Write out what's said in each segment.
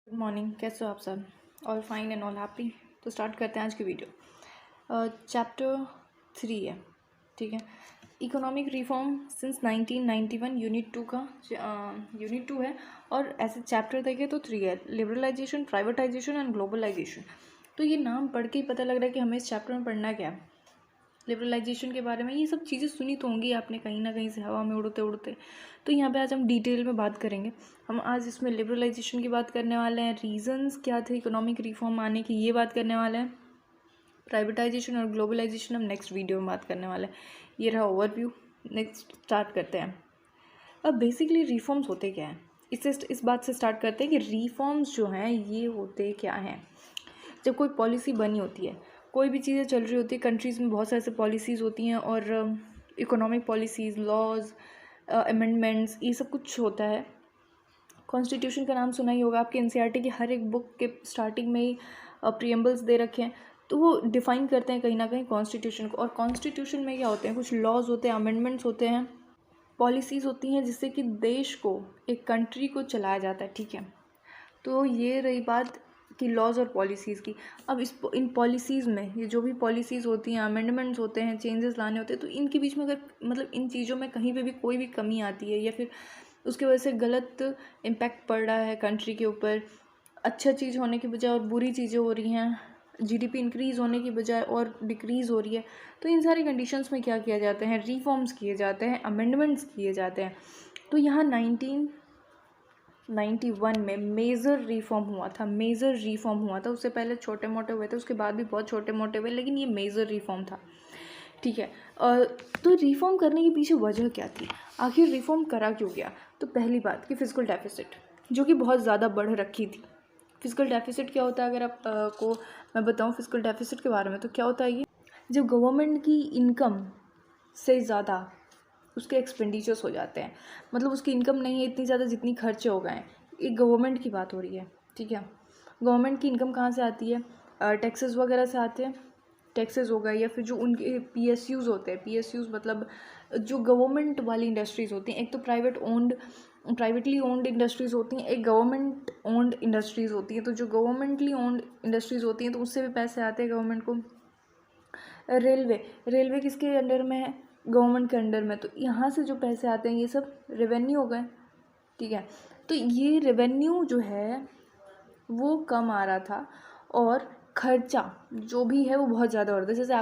Good morning, कैसे हो आप सब? All fine and all happy. तो स्टार्ट करते हैं आज की वीडियो। चैप्टर 3 है, ठीक है। इकोनॉमिक रिफॉर्म सिंस 1991 यूनिट 2 का यूनिट 2 है। और ऐसे चैप्टर देखे तो 3 है, लिबरलाइजेशन, प्राइवेटाइजेशन एंड ग्लोबलाइजेशन। तो ये नाम पढ़ के ही पता लग रहा है कि हमें इस चैप्टर में पढ़ना क्या है। लिबरलाइजेशन के बारे में ये सब चीज़ें सुनी तो होंगी आपने कहीं ना कहीं से, हवा में उड़ते उड़ते। तो यहाँ पे आज हम डिटेल में बात करेंगे। हम आज इसमें लिबरलाइजेशन की बात करने वाले हैं, रीजंस क्या थे इकोनॉमिक रिफॉर्म आने की ये बात करने वाले हैं। प्राइवेटाइजेशन और ग्लोबलाइजेशन हम नेक्स्ट वीडियो में बात करने वाले हैं। ये रहा ओवरव्यू। नेक्स्ट स्टार्ट करते हैं। अब बेसिकली रिफॉर्म्स होते क्या हैं, इस बात से स्टार्ट करते हैं कि रिफॉर्म्स जो हैं ये होते क्या हैं। जब कोई पॉलिसी बनी होती है, कोई भी चीज़ें चल रही होती है कंट्रीज़ में, बहुत सारे ऐसे पॉलिसीज़ होती हैं और इकोनॉमिक पॉलिसीज़, लॉज, अमेंडमेंट्स, ये सब कुछ होता है। कॉन्स्टिट्यूशन का नाम सुना ही होगा आपके, एनसीईआरटी की हर एक बुक के स्टार्टिंग में ही प्रीएम्बल्स दे रखे हैं, तो वो डिफ़ाइन करते हैं कहीं ना कहीं कॉन्स्टिट्यूशन को। और कॉन्स्टिट्यूशन में क्या होते हैं, कुछ लॉज होते हैं, अमेंडमेंट्स होते हैं, पॉलिसीज़ होती हैं जिससे कि देश को, एक कंट्री को चलाया जाता है, ठीक है। तो ये रही बात कि लॉज और पॉलिसीज़ की। अब इन पॉलिसीज़ में, ये जो भी पॉलिसीज़ होती हैं, अमेंडमेंट्स होते हैं, चेंजेस लाने होते हैं, तो इनके बीच में अगर मतलब इन चीज़ों में कहीं पे भी कोई भी कमी आती है या फिर उसकी वजह से गलत इम्पैक्ट पड़ रहा है कंट्री के ऊपर, अच्छा चीज़ होने की बजाय और बुरी चीज़ें हो रही हैं, जीडीपी इंक्रीज़ होने की बजाय और डिक्रीज़ हो रही है, तो इन सारी कंडीशंस में क्या किया जाता है, रिफॉर्म्स किए जाते हैं, अमेंडमेंट्स किए जाते हैं। तो यहाँ 1991 में मेजर रिफॉर्म हुआ था, मेजर रिफॉर्म हुआ था। उससे पहले छोटे मोटे हुए थे, उसके बाद भी बहुत छोटे मोटे हुए, लेकिन ये मेजर रिफॉर्म था, ठीक है। तो रिफॉर्म करने के पीछे वजह क्या थी, आखिर रिफॉर्म करा क्यों गया? तो पहली बात कि फिजिकल डेफिसिट जो कि बहुत ज़्यादा बढ़ रखी थी। फिजिकल डेफिसिट क्या होता है, अगर आप को मैं बताऊं फिजिकल डेफिसिट के बारे में, तो क्या होता है ये, जब गवर्नमेंट की इनकम से ज़्यादा उसके एक्सपेंडिचर्स हो जाते हैं, मतलब उसकी इनकम नहीं है इतनी ज़्यादा जितनी खर्चे हो गए हैं। एक गवर्नमेंट की बात हो रही है, ठीक है। गवर्नमेंट की इनकम कहाँ से आती है, टैक्सेस वगैरह से आते हैं, टैक्सेस हो गए, या फिर जो उनके पीएसयूज़ होते हैं, पीएसयूज़ मतलब जो गवर्नमेंट वाली इंडस्ट्रीज़ होती हैं। एक तो प्राइवेटली ओन्ड इंडस्ट्रीज़ होती हैं, एक गवर्नमेंट ओन्ड इंडस्ट्रीज़ होती हैं। तो जो गवर्नमेंटली ओन्ड इंडस्ट्रीज़ होती हैं तो उससे भी पैसे आते हैं गवर्नमेंट को। रेलवे किसके अंडर में है, गवर्नमेंट के अंडर में। तो यहाँ से जो पैसे आते हैं ये सब रेवेन्यू हो गए, ठीक है। तो ये रेवेन्यू जो है वो कम आ रहा था और खर्चा जो भी है वो बहुत ज़्यादा हो रहा था। जैसे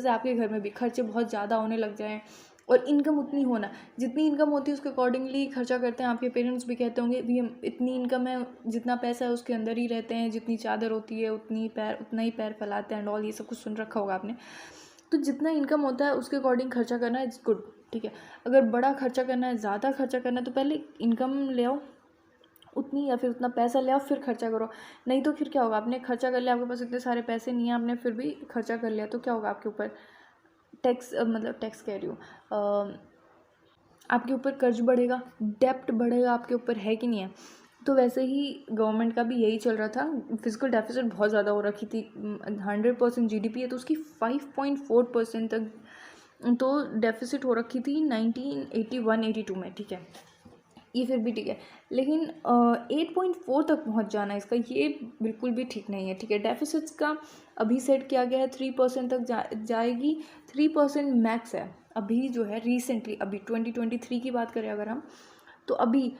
आपके घर में भी खर्चे बहुत ज़्यादा होने लग जाएं और इनकम उतनी होना, जितनी इनकम होती है उसके अकॉर्डिंगली खर्चा करते हैं। आपके पेरेंट्स भी कहते होंगे भी हम इतनी इनकम है, जितना पैसा है उसके अंदर ही रहते हैं, जितनी चादर होती है उतना ही पैर फैलाते हैं एंड ऑल, ये सब कुछ सुन रखा होगा आपने। तो जितना इनकम होता है उसके अकॉर्डिंग खर्चा करना इज़ गुड, ठीक है। अगर बड़ा खर्चा करना है, ज़्यादा खर्चा करना है, तो पहले इनकम ले आओ उतनी, या फिर उतना पैसा ले आओ फिर खर्चा करो। नहीं तो फिर क्या होगा, आपने खर्चा कर लिया, आपके पास इतने सारे पैसे नहीं है, आपने फिर भी खर्चा कर लिया, तो क्या होगा, आपके ऊपर टैक्स, मतलब टैक्स कह रही हूँ, आपके ऊपर कर्ज बढ़ेगा, डेप्ट बढ़ेगा आपके ऊपर, है कि नहीं है। तो वैसे ही गवर्नमेंट का भी यही चल रहा था। फिजिकल डेफिसिट बहुत ज़्यादा हो रखी थी, 100% जीडीपी है तो उसकी 5.4% तक तो डेफिसिट हो रखी थी 1981-82 में, ठीक है। ये फिर भी ठीक है, लेकिन 8.4 तक पहुंच जाना इसका ये बिल्कुल भी ठीक नहीं है, ठीक है। डेफिसिट्स का अभी सेट किया गया है 3% तक जाएगी, 3% मैक्स है अभी जो है। रिसेंटली अभी 2023 की बात करें अगर हम, तो अभी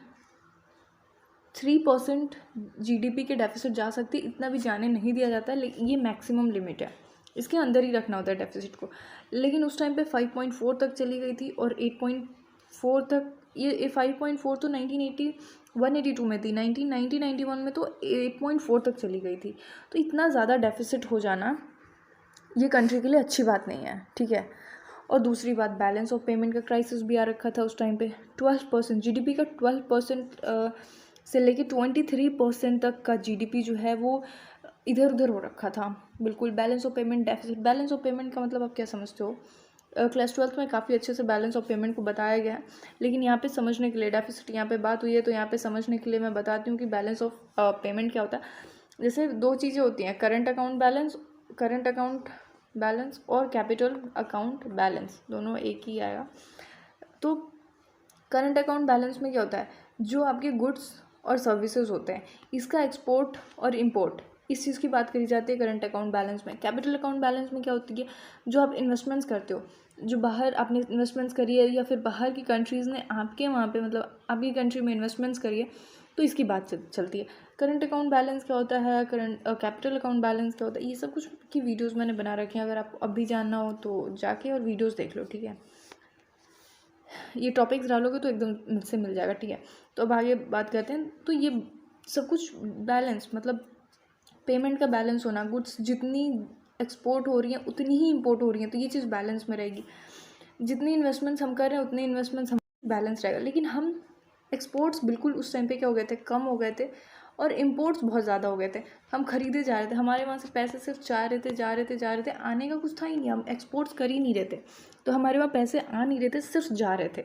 3% जीडीपी के डेफिसिट जा सकती, इतना भी जाने नहीं दिया जाता है, लेकिन ये मैक्सिमम लिमिट है, इसके अंदर ही रखना होता है डेफिसिट को। लेकिन उस टाइम पे 5.4 तक चली गई थी और 8.4 तक, ये 5.4 तो 1981-82 में थी, 1990-91 में तो 8.4 तक चली गई थी। तो इतना ज़्यादा डेफिसिट हो जाना ये कंट्री के लिए अच्छी बात नहीं है, ठीक है। और दूसरी बात, बैलेंस ऑफ पेमेंट का क्राइसिस भी आ रखा था उस टाइम पे। 12% जीडीपी का 12% से लेके 23% तक का जीडीपी जो है वो इधर उधर हो रखा था, बिल्कुल। Balance of payment deficit, balance of payment का मतलब आप क्या समझते हो? क्लास 12th में काफ़ी अच्छे से बैलेंस ऑफ पेमेंट को बताया गया है, लेकिन यहाँ पे समझने के लिए, डेफिसिट यहाँ पे बात हुई है तो यहाँ पे समझने के लिए मैं बताती हूँ कि बैलेंस ऑफ पेमेंट क्या होता है। जैसे दो चीज़ें होती हैं, करंट अकाउंट बैलेंस और कैपिटल अकाउंट बैलेंस, दोनों एक ही आएगा। तो करंट अकाउंट बैलेंस में क्या होता है, जो आपके गुड्स और सर्विसेज होते हैं। इसका एक्सपोर्ट और इंपोर्ट इस चीज़ की बात करी जाती है करंट अकाउंट बैलेंस में। कैपिटल अकाउंट बैलेंस में क्या होती है, जो आप इन्वेस्टमेंट्स करते हो, जो बाहर आपने इन्वेस्टमेंट्स करी है या फिर बाहर की कंट्रीज़ ने आपके वहाँ पे मतलब आपकी कंट्री में इन्वेस्टमेंट्स करी है, तो इसकी बात चलती है। करंट अकाउंट बैलेंस क्या होता है, कैपिटल अकाउंट बैलेंस क्या होता है, ये सब कुछ की वीडियोस मैंने बना रखे हैं। अगर आपको अब भी जानना हो तो जाके और वीडियोस देख लो, ठीक है। ये टॉपिक्स डालोगे तो एकदम मुझसे मिल जाएगा, ठीक है। तो अब आगे बात करते हैं। तो ये सब कुछ बैलेंस मतलब पेमेंट का बैलेंस होना, गुड्स जितनी एक्सपोर्ट हो रही हैं उतनी ही इंपोर्ट हो रही हैं, तो ये चीज़ बैलेंस में रहेगी। जितनी इन्वेस्टमेंट्स हम कर रहे हैं उतनी इन्वेस्टमेंट्स हम बैलेंस रहेगा। लेकिन हम एक्सपोर्ट्स बिल्कुल उस टाइम पे क्या हो गए थे, कम हो गए थे, और इम्पोर्ट्स बहुत ज़्यादा हो गए थे। हम खरीदे जा रहे थे, हमारे वहाँ से पैसे सिर्फ जा रहे थे, आने का कुछ था ही नहीं, हम एक्सपोर्ट्स कर ही नहीं रहे थे, तो हमारे वहाँ पैसे आ नहीं रहे थे, सिर्फ जा रहे थे।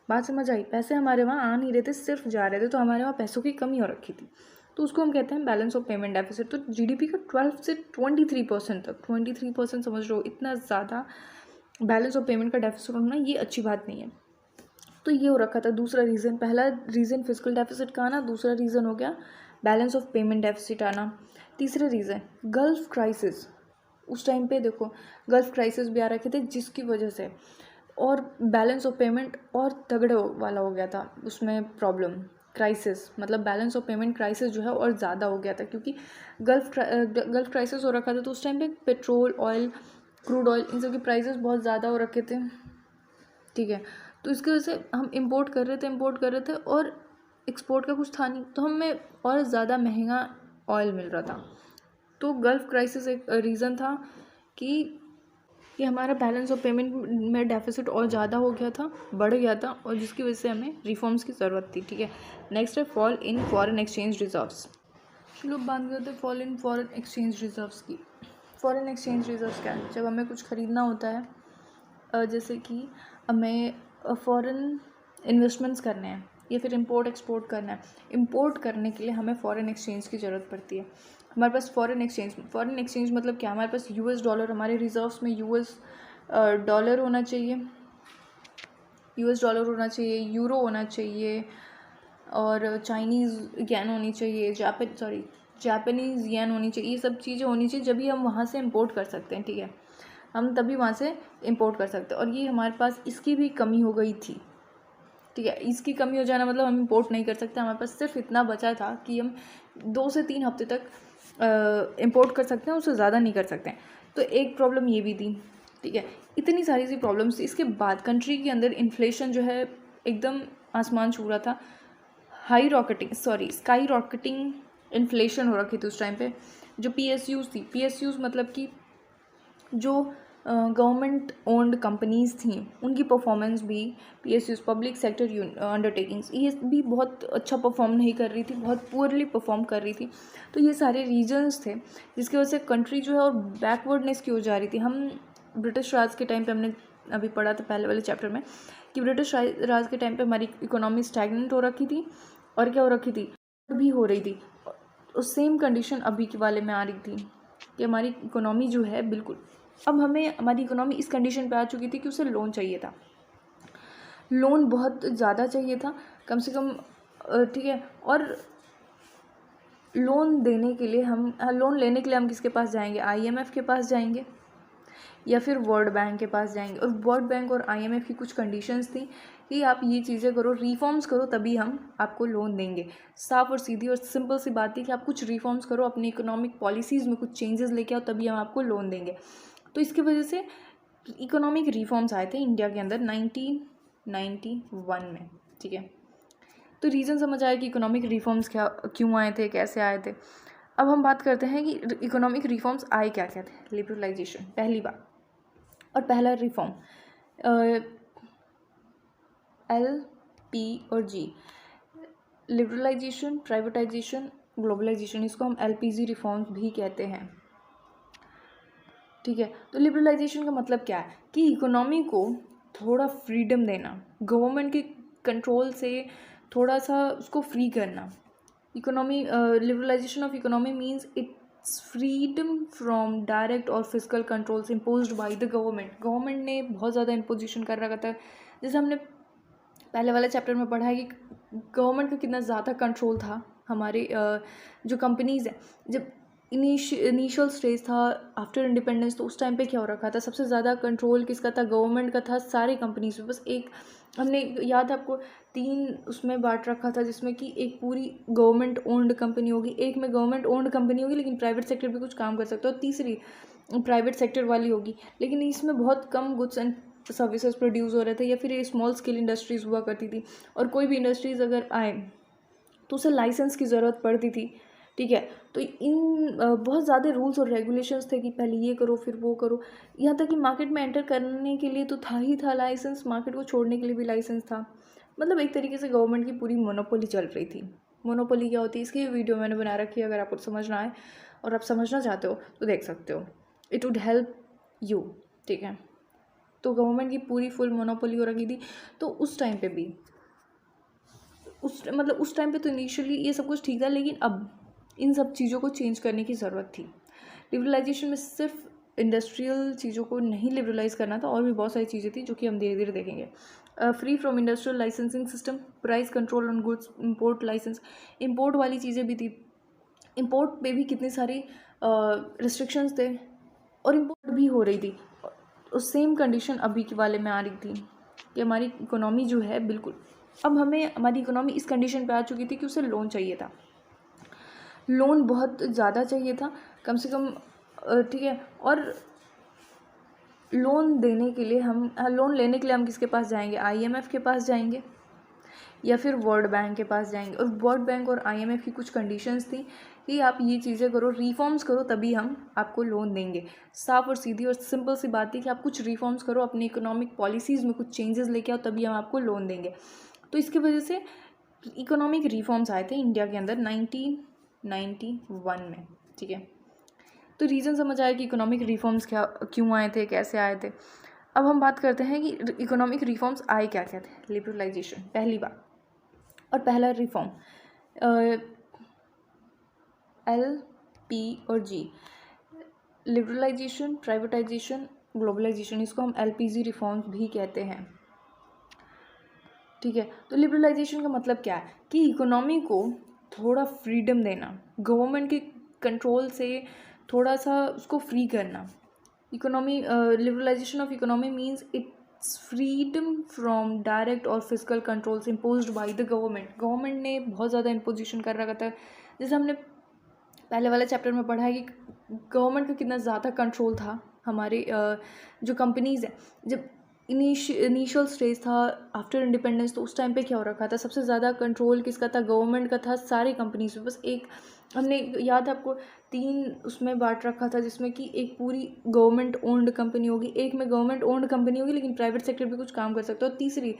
बात समझ आई, पैसे हमारे वहाँ आ नहीं रहे थे, सिर्फ जा रहे थे, तो हमारे वहाँ पैसों की कमी हो रखी थी, तो उसको हम कहते हैं बैलेंस ऑफ पेमेंट डेफिसिट। तो जीडीपी का 12 से 23% तक, 23% समझ लो, इतना ज़्यादा बैलेंस ऑफ पेमेंट का डेफिसिट होना ये अच्छी बात नहीं है। तो ये हो रखा था दूसरा रीज़न। पहला रीज़न फिजिकल डेफिसिट का आना, दूसरा रीज़न हो गया बैलेंस ऑफ पेमेंट डेफिसिट आना। तीसरा रीज़न गल्फ क्राइसिस। उस टाइम पे देखो गल्फ क्राइसिस भी आ रखे थे, जिसकी वजह से और बैलेंस ऑफ पेमेंट और तगड़े वाला हो गया था उसमें प्रॉब्लम। क्राइसिस मतलब बैलेंस ऑफ पेमेंट क्राइसिस जो है और ज़्यादा हो गया था, क्योंकि गल्फ क्राइसिस हो रखा था। तो उस टाइम पे पेट्रोल, ऑयल, क्रूड ऑयल, इन सब की प्राइसेस बहुत ज़्यादा हो रखे थे, ठीक है। तो इसकी वजह से हम इंपोर्ट कर रहे थे और एक्सपोर्ट का कुछ था नहीं, तो हमें और ज़्यादा महंगा ऑयल मिल रहा था। तो गल्फ क्राइसिस एक रीज़न था कि हमारा बैलेंस ऑफ पेमेंट में डेफिसिट और ज़्यादा हो गया था, बढ़ गया था, और जिसकी वजह से हमें रिफॉर्म्स की ज़रूरत थी, ठीक है। नेक्स्ट है fall in foreign exchange reserves. चलो बात करते हैं fall in foreign exchange reserves की। फॉरेन एक्सचेंज रिजर्व्स क्या है, जब हमें कुछ ख़रीदना होता है, जैसे कि हमें फ़ॉरेन इन्वेस्टमेंट्स करने हैं या फिर इंपोर्ट एक्सपोर्ट करना है। इंपोर्ट करने के लिए हमें फ़ॉरेन एक्सचेंज की ज़रूरत पड़ती है। हमारे पास फ़ॉरेन एक्सचेंज मतलब क्या, हमारे पास यूएस डॉलर, हमारे रिजर्व्स में यूएस डॉलर होना चाहिए, यूरो होना चाहिए, और चाइनीज़ येन होनी चाहिए, जापानीज़ येन होनी चाहिए। ये सब चीज़ें होनी चाहिए, जब भी हम वहाँ से इंपोर्ट कर सकते हैं, ठीक है। हम तभी वहाँ से इंपोर्ट कर सकते हैं, और ये हमारे पास इसकी भी कमी हो गई थी, ठीक है। इसकी कमी हो जाना मतलब हम इंपोर्ट नहीं कर सकते। हमारे पास सिर्फ इतना बचा था कि हम 2 से 3 हफ्ते तक इंपोर्ट कर सकते हैं, उससे ज़्यादा नहीं कर सकते हैं। तो एक प्रॉब्लम ये भी थी, ठीक है। इतनी सारी सी प्रॉब्लम्स थी। इसके बाद कंट्री के अंदर इन्फ्लेशन जो है एकदम आसमान छू रहा था। स्काई रॉकेटिंग इन्फ्लेशन हो रखी थी उस टाइम पे। जो पीएसयूज़ मतलब कि जो गवर्नमेंट ओन्ड कंपनीज़ थी, उनकी परफॉर्मेंस भी, पीएसयूज़ पब्लिक सेक्टर अंडरटेकिंग्स, ये भी बहुत अच्छा परफॉर्म नहीं कर रही थी, बहुत पुअरली परफॉर्म कर रही थी। तो ये सारे रीजन्स थे जिसकी वजह से कंट्री जो है और बैकवर्डनेस की हो जा रही थी। हम ब्रिटिश राज के टाइम पे हमने अभी पढ़ा था पहले वाले चैप्टर में कि ब्रिटिश राज के टाइम पे हमारी इकोनॉमी स्टैगनेंट हो रखी थी, और क्या हो रखी थी, भी हो रही थी। और सेम कंडीशन अभी के वाले में आ रही थी कि हमारी इकोनॉमी जो है बिल्कुल, अब हमारी इकोनॉमी इस कंडीशन पे आ चुकी थी कि उसे लोन चाहिए था, लोन बहुत ज़्यादा चाहिए था, कम से कम, ठीक है। और लोन लेने के लिए हम किसके पास जाएंगे, आईएमएफ के पास जाएंगे या फिर वर्ल्ड बैंक के पास जाएंगे। और वर्ल्ड बैंक और आईएमएफ की कुछ कंडीशंस थी कि आप ये चीज़ें करो, रिफॉर्म्स करो, तभी हम आपको लोन देंगे। साफ और सीधी और सिंपल सी बात थी कि आप कुछ रिफॉर्म्स करो, अपनी इकोनॉमिक पॉलिसीज़ में कुछ चेंजेस लेके आओ, तभी हम आपको लोन देंगे। तो इसकी वजह से इकोनॉमिक रिफॉर्म्स आए थे इंडिया के अंदर 1991 में, ठीक है। तो रीज़न समझ आया कि इकोनॉमिक रिफॉर्म्स क्यों आए थे, कैसे आए थे। अब हम बात करते हैं कि इकोनॉमिक रिफॉर्म्स आए क्या क्या थे। लिबरलाइजेशन पहली बात, और पहला रिफॉर्म LP और G, लिबरलाइजेशन, प्राइवेटाइजेशन, ग्लोबलाइजेशन, इसको हम LPG रिफॉर्म्स भी कहते हैं, ठीक है। तो लिबरलाइजेशन का मतलब क्या है कि इकोनॉमी को थोड़ा फ्रीडम देना, गवर्नमेंट के कंट्रोल से थोड़ा सा उसको फ्री करना। Economy, liberalisation of economy means it's freedom from direct or physical controls imposed by the government ने बहुत ज़्यादा इम्पोजिशन कर रखा था। जैसे हमने पहले वाले चैप्टर में पढ़ा है कि गवर्नमेंट का कितना ज़्यादा कंट्रोल था हमारे जो कंपनीज़ हैं, जब इनिशियल स्टेज था आफ्टर इंडिपेंडेंस, तो उस टाइम पे क्या हो रखा था, सबसे ज़्यादा कंट्रोल किसका था, गवर्नमेंट का था सारी कंपनीज पे। बस एक हमने याद है आपको 3 उसमें बांट रखा था, जिसमें कि एक पूरी गवर्नमेंट ओन्ड कंपनी होगी, एक में गवर्नमेंट ओन्ड कंपनी होगी लेकिन प्राइवेट सेक्टर भी कुछ काम कर सकता है, और तीसरी प्राइवेट सेक्टर वाली होगी, लेकिन इसमें बहुत कम गुड्स एंड सर्विसेज प्रोड्यूस हो रहे थे, या फिर ये स्मॉल स्केल इंडस्ट्रीज़ हुआ करती थी। और कोई भी इंडस्ट्रीज़ अगर आए तो उसे लाइसेंस की ज़रूरत पड़ती थी, ठीक है। तो इन बहुत ज़्यादा रूल्स और रेगुलेशंस थे कि पहले ये करो फिर वो करो, यहाँ तक कि मार्केट में एंटर करने के लिए तो था ही था लाइसेंस, मार्केट को छोड़ने के लिए भी लाइसेंस था। मतलब एक तरीके से गवर्नमेंट की पूरी मोनोपोली चल रही थी। मोनोपोली क्या होती है, इसकी वीडियो मैंने बना रखी है, अगर आपको समझना है और आप समझना चाहते हो तो देख सकते हो, इट वुड हेल्प यू, ठीक है। तो गवर्नमेंट की पूरी फुल मोनोपोली हो रखी थी। तो उस टाइम पे भी उस टाइम पे तो इनिशियली ये सब कुछ ठीक था, लेकिन अब इन सब चीज़ों को चेंज करने की ज़रूरत थी। लिबरलाइजेशन में सिर्फ इंडस्ट्रियल चीज़ों को नहीं लिबरलाइज करना था, और भी बहुत सारी चीज़ें थी जो कि हम धीरे धीरे देखेंगे। Free from industrial licensing system, price control on goods, import licence, import वाली चीज़ें भी थी। इंपोर्ट पे भी कितने सारे रिस्ट्रिक्शंस थे, और इंपोर्ट भी हो रही थी। और सेम कंडीशन अभी के वाले में आ रही थी कि हमारी इकोनॉमी जो है बिल्कुल, अब हमारी इकोनॉमी इस कंडीशन पे आ चुकी थी कि उसे लोन चाहिए था, लोन बहुत ज़्यादा चाहिए था, कम से कम, ठीक है। और लोन देने के लिए लोन लेने के लिए हम किसके पास जाएंगे, आईएमएफ के पास जाएंगे या फिर वर्ल्ड बैंक के पास जाएंगे। और वर्ल्ड बैंक और आईएमएफ की कुछ कंडीशंस थी कि आप ये चीज़ें करो, रिफॉर्म्स करो, तभी हम आपको लोन देंगे। साफ और सीधी और सिंपल सी बात थी कि आप कुछ रिफॉर्म्स करो, अपनी इकोनॉमिक पॉलिसीज़ में कुछ चेंजेस लेके आओ, तभी हम आपको लोन देंगे। तो इसकी वजह से इकोनॉमिक रिफॉर्म्स आए थे इंडिया के अंदर 1991 में, ठीक है। तो रीज़न समझ आया कि इकोनॉमिक रिफॉर्म्स क्यों आए थे, कैसे आए थे। अब हम बात करते हैं कि इकोनॉमिक रिफॉर्म्स आए क्या क्या थे। लिबरलाइजेशन पहली बात, और पहला रिफॉर्म LP और G, लिबरलाइजेशन, प्राइवेटाइजेशन, ग्लोबलाइजेशन, इसको हम LPG रिफॉर्म्स भी कहते हैं, ठीक है। तो लिबरलाइजेशन का मतलब क्या है कि इकोनॉमी को थोड़ा फ्रीडम देना, गवर्नमेंट के कंट्रोल से थोड़ा सा उसको फ्री करना। Economy, liberalisation of economy means it's freedom from direct or physical controls imposed by the government. Government ने बहुत ज़्यादा इम्पोजिशन कर रखा था, जैसे हमने पहले वाले चैप्टर में पढ़ा है कि गवर्नमेंट का कितना ज़्यादा कंट्रोल था हमारे जो कंपनीज़ हैं, जब इनिशियल स्टेज था आफ्टर इंडिपेंडेंस, तो उस टाइम पे क्या हो रखा था, सबसे ज़्यादा कंट्रोल किसका था, गवर्नमेंट का था सारी कंपनीज पे। बस एक हमने याद है आपको 3 उसमें बांट रखा था, जिसमें कि एक पूरी गवर्नमेंट ओन्ड कंपनी होगी, एक में गवर्नमेंट ओन्ड कंपनी होगी लेकिन प्राइवेट सेक्टर भी कुछ काम कर सकता है, और तीसरी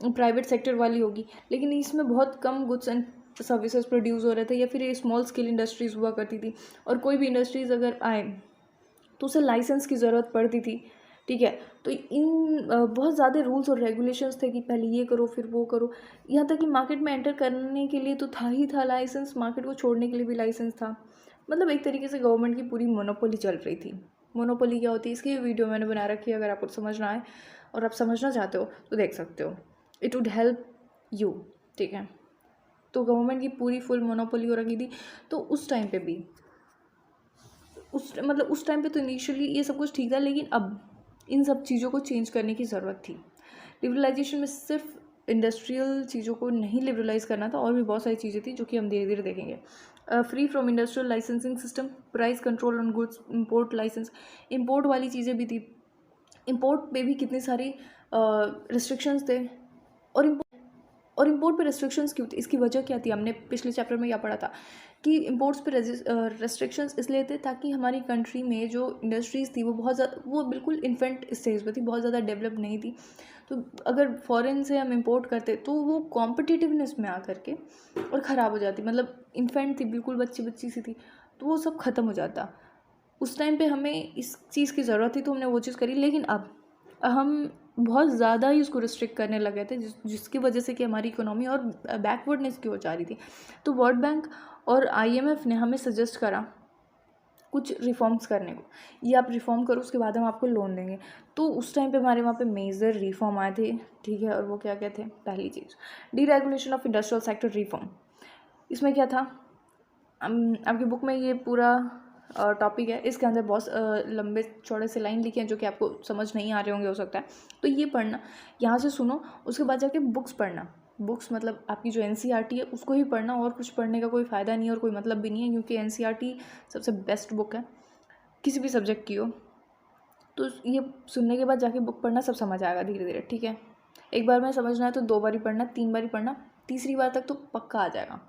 प्राइवेट सेक्टर वाली होगी, लेकिन इसमें बहुत कम गुड्स एंड सर्विसेज प्रोड्यूस हो रहे थे, या फिर ये स्मॉल स्केल इंडस्ट्रीज़ हुआ करती थी। और कोई भी इंडस्ट्रीज़ अगर आए तो उसे लाइसेंस की ज़रूरत पड़ती थी, ठीक है। तो इन बहुत ज़्यादा रूल्स और रेगुलेशंस थे कि पहले ये करो फिर वो करो, यहाँ तक कि मार्केट में एंटर करने के लिए तो था ही था लाइसेंस, मार्केट को छोड़ने के लिए भी लाइसेंस था। मतलब एक तरीके से गवर्नमेंट की पूरी मोनोपोली चल रही थी। मोनोपोली क्या होती है, इसकी वीडियो मैंने बना रखी है, अगर आपको समझना है और आप समझना चाहते हो तो देख सकते हो, इट वुड हेल्प यू, ठीक है। तो गवर्नमेंट की पूरी फुल मोनोपोली हो रखी थी। तो उस टाइम पे भी उस टाइम पे तो इनिशियली ये सब कुछ ठीक था, लेकिन अब इन सब चीज़ों को चेंज करने की ज़रूरत थी। लिबरलाइजेशन में सिर्फ इंडस्ट्रियल चीज़ों को नहीं लिबरलाइज करना था, और भी बहुत सारी चीज़ें थी जो कि हम धीरे धीरे देखेंगे। Free from industrial licensing system, price control on goods, import licence, import वाली चीज़ें भी थी। इंपोर्ट पे भी कितने सारे रिस्ट्रिक्शंस थे, और इंपोर्ट पे रेस्ट्रिक्शंस क्यों थी, इसकी वजह क्या थी, हमने पिछले चैप्टर में क्या पढ़ा था कि इंपोर्ट्स पे रेस्ट्रिक्शंस इसलिए थे ताकि हमारी कंट्री में जो इंडस्ट्रीज़ थी वो बिल्कुल इन्फेंट स्टेज पे थी, बहुत ज़्यादा डेवलप नहीं थी। तो अगर फॉरेन से हम इंपोर्ट करते तो वो कॉम्पिटिटिवनेस में आ करके और ख़राब हो जाती, मतलब इन्फेंट थी, बिल्कुल बच्ची सी थी, तो वो सब ख़त्म हो जाता। उस टाइम पे हमें इस चीज़ की ज़रूरत थी तो हमने वो चीज़ करी, लेकिन अब हम बहुत ज़्यादा ही उसको रिस्ट्रिक्ट करने लगे थे, जिसकी वजह से कि हमारी इकोनॉमी और बैकवर्डनेस की ओर जा रही थी। तो वर्ल्ड बैंक और आईएमएफ ने हमें सजेस्ट करा कुछ रिफॉर्म्स करने को, ये आप रिफॉर्म करो उसके बाद हम आपको लोन देंगे। तो उस टाइम पे हमारे वहाँ पे मेजर रिफॉर्म आए थे, ठीक है। और वो क्या क्या थे, पहली चीज़ deregulation of industrial sector reform. इसमें क्या था, आपकी बुक में ये पूरा टॉपिक है, इसके अंदर बहुत लंबे चौड़े से लाइन लिखे हैं जो कि आपको समझ नहीं आ रहे होंगे हो सकता है, तो ये पढ़ना, यहाँ से सुनो, उसके बाद जाके बुक्स पढ़ना। बुक्स मतलब आपकी जो एनसीईआरटी है उसको ही पढ़ना, और कुछ पढ़ने का कोई फ़ायदा नहीं है और कोई मतलब भी नहीं है, क्योंकि एनसीईआरटी सबसे बेस्ट बुक है किसी भी सब्जेक्ट की हो। तो ये सुनने के बाद जाके बुक पढ़ना, सब समझ आएगा धीरे धीरे, ठीक है। एक बार में समझना है तो 2 बारी पढ़ना, 3 बारी पढ़ना, तीसरी बार तक तो पक्का आ जाएगा।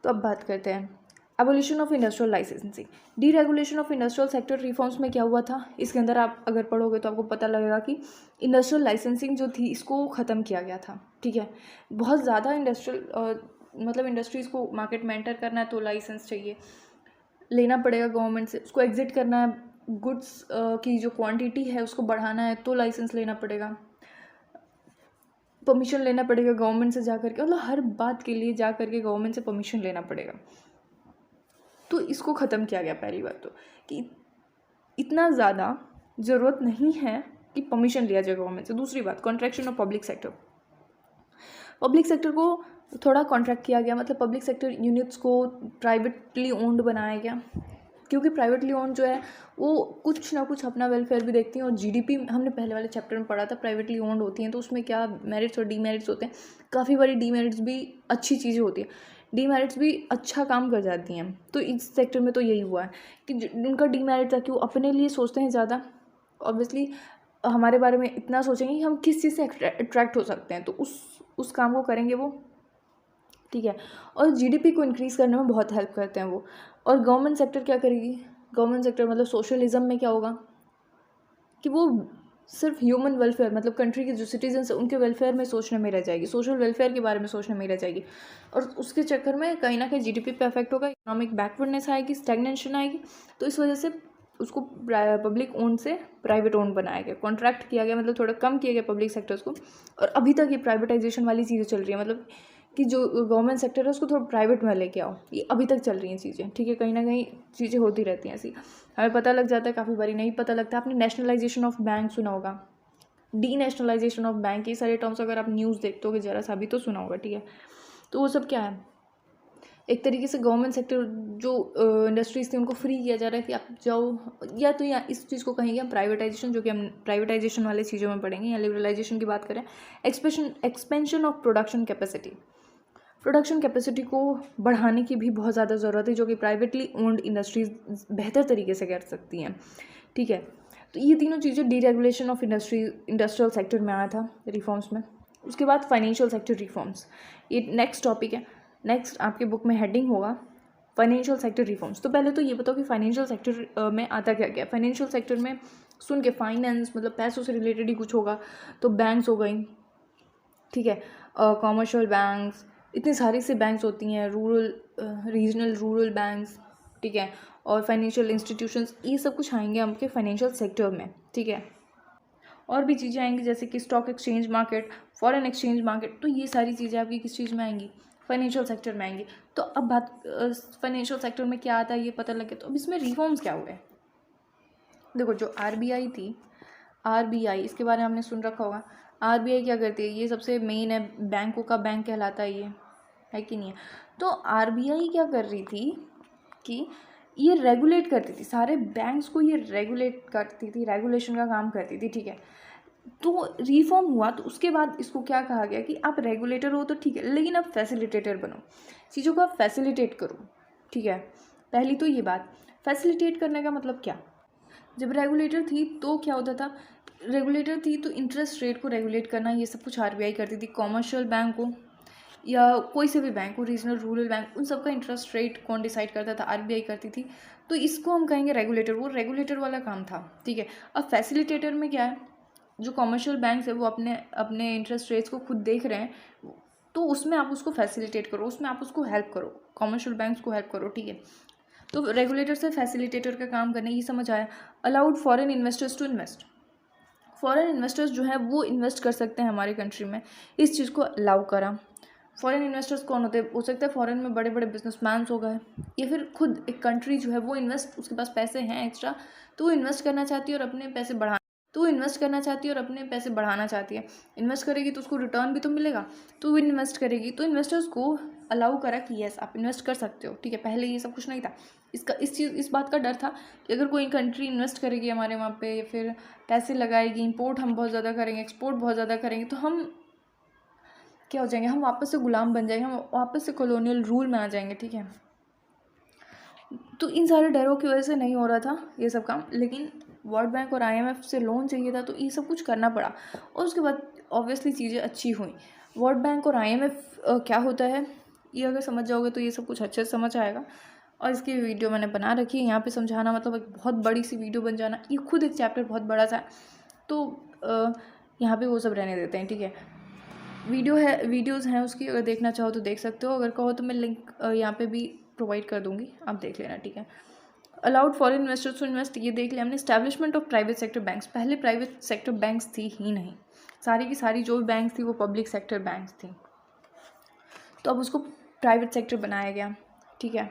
तो अब बात करते हैं abolition of industrial licensing, deregulation of industrial sector reforms में क्या हुआ था। इसके अंदर आप अगर पढ़ोगे तो आपको पता लगेगा कि इंडस्ट्रियल लाइसेंसिंग जो थी इसको ख़त्म किया गया था, ठीक है। बहुत ज़्यादा इंडस्ट्रियल मतलब इंडस्ट्रीज़ को मार्केट में एंटर करना है तो लाइसेंस चाहिए, लेना पड़ेगा गवर्नमेंट से। उसको एग्जिट करना है, गुड्स की जो क्वांटिटी है उसको बढ़ाना है तो लाइसेंस लेना पड़ेगा, परमिशन लेना पड़ेगा गवर्नमेंट से जा करके, मतलब हर बात के लिए जा करके गवर्नमेंट से परमिशन लेना पड़ेगा। तो इसको ख़त्म किया गया पहली बात तो, कि इतना ज़्यादा ज़रूरत नहीं है कि परमिशन लिया जाए गवर्नमेंट से। दूसरी बात, contraction of public sector, public sector को थोड़ा कॉन्ट्रैक्ट किया गया, मतलब पब्लिक सेक्टर यूनिट्स को प्राइवेटली ओन्ड बनाया गया, क्योंकि प्राइवेटली ओन्ड जो है वो कुछ ना कुछ अपना वेलफेयर भी देखती हैं, और जीडीपी हमने पहले वाले चैप्टर में पढ़ा था, प्राइवेटली ओन्ड होती हैं तो उसमें क्या मेरिट्स और डीमेरिट्स होते हैं। काफ़ी बारी डीमेरिट्स भी अच्छी चीज़ें होती है, डीमेरिट्स भी अच्छा काम कर जाती हैं। तो इस सेक्टर में तो यही हुआ है कि उनका डीमेरिट था कि वो अपने लिए सोचते हैं ज़्यादा, ऑब्वियसली हमारे बारे में इतना सोचेंगे कि हम किस चीज़ से अट्रैक्ट हो सकते हैं, तो उस काम को करेंगे वो, ठीक है। और जीडीपी को इंक्रीज़ करने में बहुत हेल्प करते हैं वो। और गवर्नमेंट सेक्टर क्या करेगी, गवर्नमेंट सेक्टर मतलब सोशलिज्म में क्या होगा कि वो सिर्फ ह्यूमन वेलफेयर, मतलब कंट्री के जो सिटीजन्स हैं उनके वेलफेयर में सोचने में रह जाएगी, सोशल वेलफेयर के बारे में सोचने में रह जाएगी, और उसके चक्कर में कहीं ना कहीं जीडीपी पे इफेक्ट होगा, इकोनॉमिक बैकवर्डनेस आएगी, स्टैग्नेशन आएगी। तो इस वजह से उसको पब्लिक ओन से प्राइवेट ओन बनाया गया, कॉन्ट्रैक्ट किया गया, मतलब थोड़ा कम किया गया पब्लिक सेक्टर्स को। और अभी तक ये प्राइवेटाइजेशन वाली चीज़ें चल रही है, मतलब कि जो गवर्नमेंट सेक्टर है उसको थोड़ा प्राइवेट में लेके आओ, ये अभी तक चल रही हैं चीज़ें, ठीक है। कहीं ना कहीं चीज़ें होती रहती हैं ऐसी, हमें पता लग जाता है, काफ़ी बारी नहीं पता लगता। आपने नेशनलाइजेशन ऑफ बैंक सुना होगा, डी नेशनलाइजेशन ऑफ बैंक, ये सारे टर्म्स अगर आप न्यूज़ देखते हो ज़रा सा भी तो सुना होगा, ठीक है। तो वो सब क्या है, एक तरीके से गवर्नमेंट सेक्टर जो इंडस्ट्रीज थी उनको फ्री किया जा रहा है कि आप जाओ, या तो या इस चीज़ को कहेंगे हम प्राइवेटाइजेशन, जो कि हम प्राइवेटाइजेशन वाले चीज़ों में पढ़ेंगे, या लिबरलाइजेशन की बात करें, expansion of production capacity, production capacity को बढ़ाने की भी बहुत ज़्यादा ज़रूरत है, जो कि प्राइवेटली ओन्ड इंडस्ट्रीज बेहतर तरीके से कर सकती हैं, ठीक है। तो ये तीनों चीज़ें डीरेगुलेशन ऑफ इंडस्ट्रियल सेक्टर में आया था रिफॉर्म्स में। उसके बाद फाइनेंशियल सेक्टर रिफॉर्म्स, ये नेक्स्ट टॉपिक है। नेक्स्ट आपके बुक में हेडिंग होगा फाइनेंशियल सेक्टर रिफॉर्म्स। तो पहले तो ये बताओ कि फाइनेंशियल सेक्टर में आता क्या क्या। फाइनेंशियल सेक्टर में सुन के फाइनेंस मतलब पैसों से रिलेटेड ही कुछ होगा, तो बैंक्स हो गई, ठीक है, कॉमर्शियल बैंक्स, इतनी सारी से बैंक्स होती हैं, रीजनल रूरल बैंक्स, ठीक है, और फाइनेंशियल इंस्टीट्यूशंस, ये सब कुछ आएंगे आपके फाइनेंशियल सेक्टर में, ठीक है। और भी चीज़ें आएंगी जैसे कि stock exchange market, foreign exchange market, तो ये सारी चीज़ें आपकी किस चीज़ में आएंगी, फाइनेंशियल सेक्टर में आएंगी। तो अब बात फाइनेंशियल सेक्टर में क्या आता है ये पता लगे, तो अब इसमें रिफॉर्म्स क्या हुए। देखो जो आरबीआई थी, आरबीआई इसके बारे में आपने सुन रखा होगा। आरबीआई क्या करती है, ये सबसे मेन है, बैंकों का बैंक कहलाता है ये, है कि नहीं है। तो आरबीआई क्या कर रही थी कि ये रेगुलेट करती थी, सारे बैंक्स को ये रेगुलेट करती थी, रेगुलेशन का काम करती थी, ठीक है। तो रिफॉर्म हुआ तो उसके बाद इसको क्या कहा गया कि आप रेगुलेटर हो तो ठीक है, लेकिन आप फैसिलिटेटर बनो, चीज़ों को आप फैसिलिटेट करो, ठीक है। पहली तो ये बात, फैसिलिटेट करने का मतलब क्या, जब रेगुलेटर थी तो क्या होता था, रेगुलेटर थी तो इंटरेस्ट रेट को रेगुलेट करना ये सब कुछ आरबीआई करती थी। कॉमर्शियल बैंक को या कोई से भी बैंक हो, रीजनल रूरल बैंक, उन सबका इंटरेस्ट रेट कौन डिसाइड करता था, आरबीआई करती थी। तो इसको हम कहेंगे रेगुलेटर, वो रेगुलेटर वाला काम था, ठीक है। अब फैसिलिटेटर में क्या है, जो कॉमर्शियल बैंक है वो अपने अपने इंटरेस्ट रेट्स को खुद देख रहे हैं, तो उसमें आप उसको फैसिलिटेट करो, उसमें आप उसको हेल्प करो, कॉमर्शियल बैंक्स को हेल्प करो, ठीक है। तो रेगुलेटर से फैसिलिटेटर का काम करने, ये समझ आया। Allowed foreign investors to invest, foreign investors जो है वो इन्वेस्ट कर सकते हैं हमारे कंट्री में, इस चीज़ को अलाउ करा। फॉरेन इन्वेस्टर्स कौन होते हैं, हो सकता है फॉरेन में बड़े बड़े बिजनेसमैन्स हो गए, या फिर खुद एक कंट्री जो है वो इन्वेस्ट, उसके पास पैसे हैं एक्स्ट्रा, तो वो इन्वेस्ट करना चाहती है और अपने पैसे बढ़ा, तो वो इन्वेस्ट करना चाहती है और अपने पैसे बढ़ाना चाहती है। इन्वेस्ट करेगी तो उसको रिटर्न भी तो मिलेगा, तो वो इन्वेस्ट करेगी। तो इन्वेस्टर्स को अलाउ करा कि येस आप इन्वेस्ट कर सकते हो, ठीक है। पहले ये सब कुछ नहीं था। इस बात का डर था कि अगर कोई कंट्री इन्वेस्ट करेगी हमारे वहाँ पे, या फिर पैसे लगाएगी, इंपोर्ट हम बहुत ज़्यादा करेंगे, एक्सपोर्ट बहुत ज़्यादा करेंगे, तो हम क्या हो जाएंगे, हम वापस से गुलाम बन जाएंगे, हम वापस से कॉलोनियल रूल में आ जाएंगे, ठीक है। तो इन सारे डरों की वजह से नहीं हो रहा था ये सब काम, लेकिन वर्ल्ड बैंक और IMF से लोन चाहिए था, तो ये सब कुछ करना पड़ा। और उसके बाद ऑब्वियसली चीज़ें अच्छी हुई। वर्ल्ड बैंक और IMF क्या होता है, ये अगर समझ जाओगे तो ये सब कुछ अच्छे से समझ आएगा। और इसकी वीडियो मैंने बना रखी है, यहाँ पे समझाना मतलब एक बहुत बड़ी सी वीडियो बन जाना, ये खुद एक चैप्टर बहुत बड़ा सा है, तो यहाँ पे वो सब रहने देते हैं, ठीक है। वीडियोज़ हैं उसकी, अगर देखना चाहो तो देख सकते हो, अगर कहो तो मैं लिंक यहाँ पे भी प्रोवाइड कर दूँगी, आप देख लेना, ठीक है। Allowed foreign investors to invest, ये देख लिया हमने। Establishment of private sector banks, पहले प्राइवेट सेक्टर बैंक्स थी ही नहीं, सारी की सारी जो भी बैंक्स थी वो पब्लिक सेक्टर बैंक्स थी, तो अब उसको प्राइवेट सेक्टर बनाया गया, ठीक है।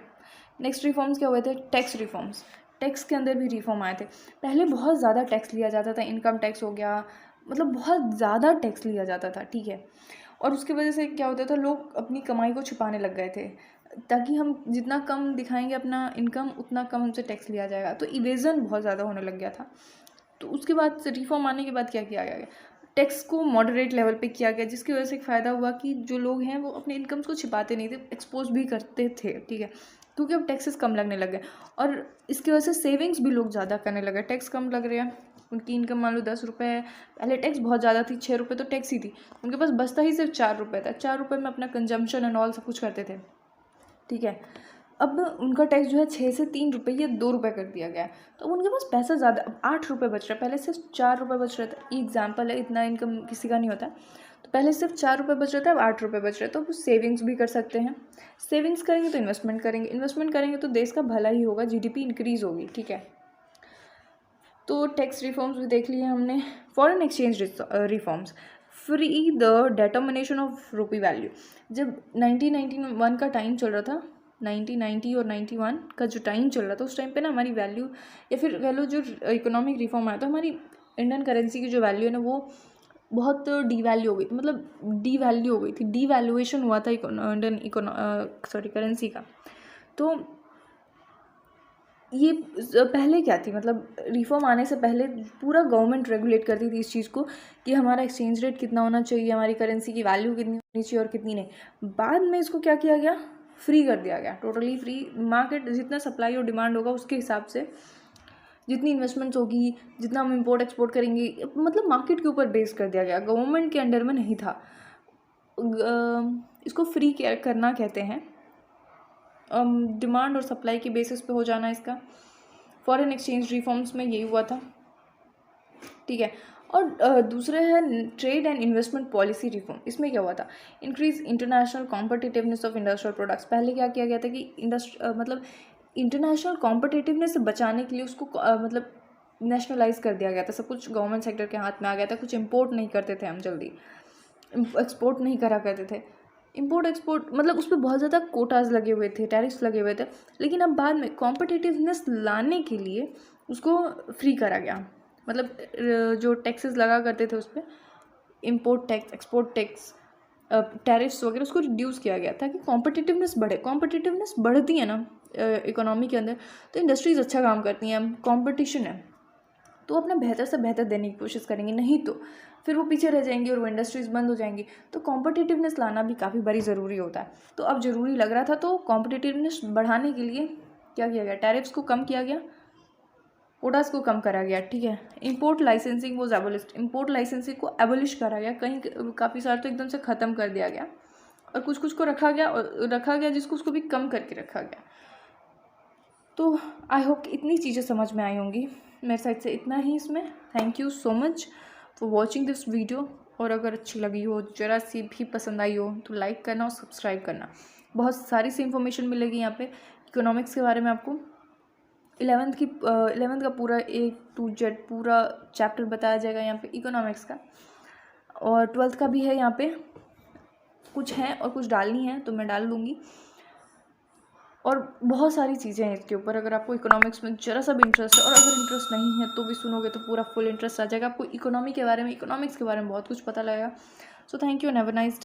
नेक्स्ट रिफॉर्म्स क्या हुए थे, टैक्स रिफॉर्म्स। टैक्स के अंदर भी रिफॉर्म आए थे। पहले बहुत ज़्यादा टैक्स लिया जाता था, इनकम टैक्स हो गया, मतलब बहुत ज़्यादा टैक्स लिया जाता था, ठीक है। और उसकी वजह से क्या होता था, लोग अपनी कमाई को छुपाने लग गए थे, ताकि हम जितना कम दिखाएंगे अपना इनकम, उतना कम हमसे टैक्स लिया जाएगा, तो इवेज़न बहुत ज़्यादा होने लग गया था। तो उसके बाद रिफॉर्म आने के बाद क्या किया गया, टैक्स को मॉडरेट लेवल पे किया गया, जिसकी वजह से एक फ़ायदा हुआ कि जो लोग हैं वो अपने इनकम्स को छिपाते नहीं थे, एक्सपोज भी करते थे, ठीक है, क्योंकि अब टैक्सेस कम लगने लग गए। और इसकी वजह से सेविंग्स भी लोग ज़्यादा करने लगे, टैक्स कम लग रहे हैं, उनकी इनकम मान लो 10 रुपये है, पहले टैक्स बहुत ज़्यादा थी, 6 रुपये तो टैक्स ही थी, उनके पास बचता ही सिर्फ 4 रुपये था, 4 रुपये में अपना कंजम्पशन एंड ऑल सब कुछ करते थे, ठीक है। अब उनका टैक्स जो है 6 से 3 रुपये या 2 रुपये कर दिया गया है, तो उनके पास पैसा ज़्यादा, अब 8 रुपये बच रहा है, पहले सिर्फ 4 रुपये बच रहा था। एग्जाम्पल है, इतना इनकम किसी का नहीं होता, तो पहले सिर्फ 4 रुपये बच रहा था, अब 8 रुपये बच रहे, तो वो सेविंग्स भी कर सकते हैं। सेविंग्स करेंगे तो इन्वेस्टमेंट करेंगे, इन्वेस्टमेंट करेंगे तो देश का भला ही होगा, GDP इंक्रीज़ होगी, ठीक है। तो टैक्स रिफॉर्म्स भी देख लिए हमने। Foreign exchange reforms, free the determination of rupee value. जब 1991 का टाइम चल रहा था, 1990 और 91 का जो टाइम चल रहा था, उस टाइम पे ना हमारी वैल्यू, या फिर कह लो जो इकोनॉमिक रिफॉर्म आया, तो हमारी इंडियन करेंसी की जो वैल्यू है ना वो बहुत डीवैल्यू हो गई थी, मतलब डीवैल्यू हो गई थी, डीवैल्यूएशन हुआ था इंडियन करेंसी का। तो ये पहले क्या थी, मतलब रिफॉर्म आने से पहले पूरा गवर्नमेंट रेगुलेट करती थी इस चीज़ को कि हमारा एक्सचेंज रेट कितना होना चाहिए, हमारी करेंसी की वैल्यू कितनी होनी चाहिए और कितनी नहीं। बाद में इसको क्या किया गया, फ्री कर दिया गया, टोटली फ्री। मार्केट जितना सप्लाई और डिमांड होगा उसके हिसाब से जितनी इन्वेस्टमेंट्स होगी, जितना हम इंपोर्ट एक्सपोर्ट करेंगे, मतलब मार्केट के ऊपर बेस कर दिया गया, गवर्नमेंट के अंडर में नहीं था। इसको फ्री करना कहते हैं, डिमांड और सप्लाई के बेसिस पे हो जाना इसका। फॉरेन एक्सचेंज रिफॉर्म्स में यही हुआ था, ठीक है। और दूसरे है trade and investment policy reform. इसमें क्या हुआ था, increase international competitiveness of industrial products. पहले क्या किया गया था कि मतलब इंटरनेशनल कॉम्पिटिटिवनेस से बचाने के लिए उसको मतलब नेशनलाइज कर दिया गया था, सब कुछ गवर्नमेंट सेक्टर के हाथ में आ गया था। कुछ इम्पोर्ट नहीं करते थे हम जल्दी, एक्सपोर्ट नहीं करा करते थे। इंपोर्ट एक्सपोर्ट मतलब उस पर बहुत ज़्यादा कोटाज लगे हुए थे, टैरिफ्स लगे हुए थे, लेकिन अब बाद में कॉम्पिटिटिवनेस लाने के लिए उसको फ्री करा गया। मतलब जो टैक्सेस लगा करते थे उस पर, import tax, export tax, tariffs वगैरह, उसको रिड्यूस किया गया ताकि कॉम्पिटिटिवनेस बढ़े। कॉम्पिटिटिवनेस बढ़ती है ना इकोनॉमी के अंदर, तो इंडस्ट्रीज़ अच्छा काम करती हैं, कंपटीशन है तो अपना बेहतर से बेहतर देने की कोशिश करेंगे, नहीं तो फिर वो पीछे रह जाएंगी और वो इंडस्ट्रीज़ बंद हो जाएंगी। तो कॉम्पिटिटिवनेस लाना भी काफ़ी बड़ी ज़रूरी होता है, तो अब ज़रूरी लग रहा था, तो कॉम्पिटिटिवनेस बढ़ाने के लिए क्या किया गया, टैरिफ्स को कम किया गया, कोटास को कम करा गया, ठीक है। Import licensing was एबोलिश्ड, import licensing को एबोलिश करा गया, कहीं काफ़ी सारे तो एकदम से ख़त्म कर दिया गया, और कुछ कुछ को रखा गया जिसको उसको भी कम करके रखा गया। तो आई होप कि इतनी चीज़ें समझ में आई होंगी। मेरे साइड से इतना ही इसमें। Thank you so much for watching this video, और अगर अच्छी लगी हो, ज़रा सी भी पसंद आई हो, तो लाइक करना और सब्सक्राइब करना। बहुत सारी सी इन्फॉर्मेशन मिलेगी यहाँ पे इकोनॉमिक्स के बारे में। आपको 11th का पूरा A to Z पूरा चैप्टर बताया जाएगा यहाँ पे इकोनॉमिक्स का, और 12th का भी है यहाँ पे, कुछ है और कुछ डालनी है तो मैं डाल दूँगी। और बहुत सारी चीज़ें हैं इसके ऊपर, अगर आपको इकोनॉमिक्स में ज़रा सा भी इंटरेस्ट है, और अगर इंटरेस्ट नहीं है तो भी सुनोगे तो पूरा फुल इंटरेस्ट आ जाएगा। आपको इकोनॉमी के बारे में, इकोनॉमिक्स के बारे में बहुत कुछ पता लगेगा। So thank you and have a nice day.